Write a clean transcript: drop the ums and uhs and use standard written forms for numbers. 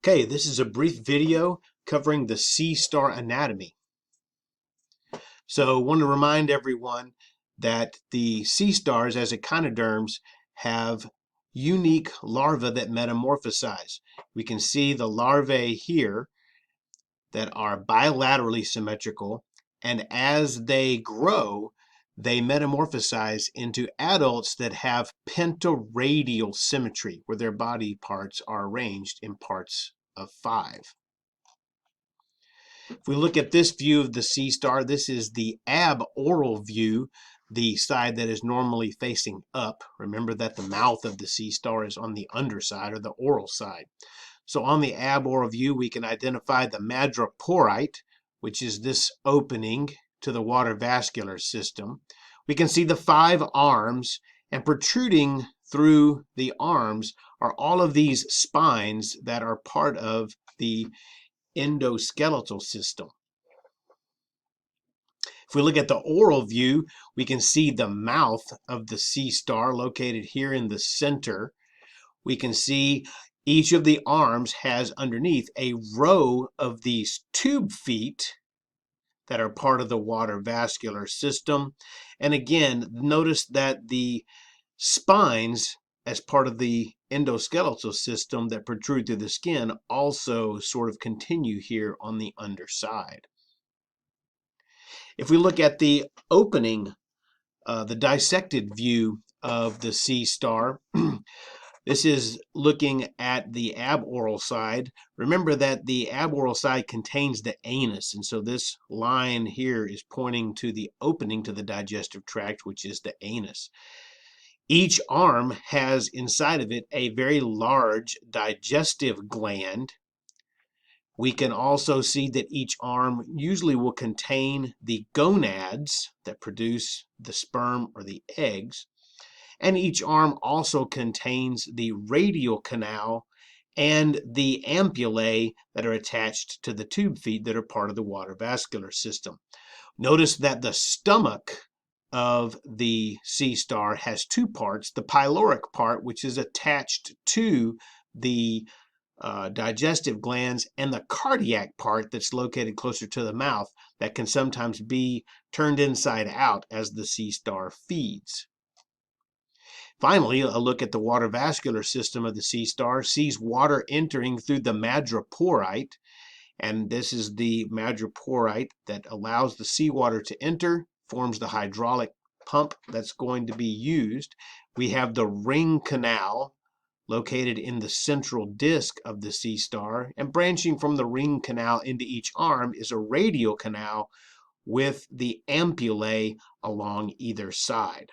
Okay, this is a brief video covering the sea star anatomy. So I want to remind everyone that the sea stars as echinoderms have unique larvae that metamorphosize. We can see the larvae here that are bilaterally symmetrical, and as they grow, they metamorphosize into adults that have pentaradial symmetry, where their body parts are arranged in parts of 5. If we look at this view of the sea star, this is the aboral view, the side that is normally facing up. Remember that the mouth of the sea star is on the underside or the oral side. So on the aboral view, we can identify the madreporite, which is this opening to the water vascular system. We can see the 5 arms, and protruding through the arms are all of these spines that are part of the endoskeletal system. If we look at the oral view, we can see the mouth of the sea star located here in the center. We can see each of the arms has underneath a row of these tube feet that are part of the water vascular system. And again, notice that the spines as part of the endoskeletal system that protrude through the skin also sort of continue here on the underside. If we look at the opening, the dissected view of the sea star, this is looking at the aboral side. Remember that the aboral side contains the anus, and so this line here is pointing to the opening to the digestive tract, which is the anus. Each arm has inside of it a very large digestive gland. We can also see that each arm usually will contain the gonads that produce the sperm or the eggs. And each arm also contains the radial canal and the ampullae that are attached to the tube feet that are part of the water vascular system. Notice that the stomach of the sea star has 2 parts, the pyloric part, which is attached to the digestive glands, and the cardiac part that's located closer to the mouth that can sometimes be turned inside out as the sea star feeds. Finally, a look at the water vascular system of the sea star sees water entering through the madreporite, and this is the madreporite that allows the seawater to enter, forms the hydraulic pump that's going to be used. We have the ring canal located in the central disc of the sea star, and branching from the ring canal into each arm is a radial canal with the ampullae along either side.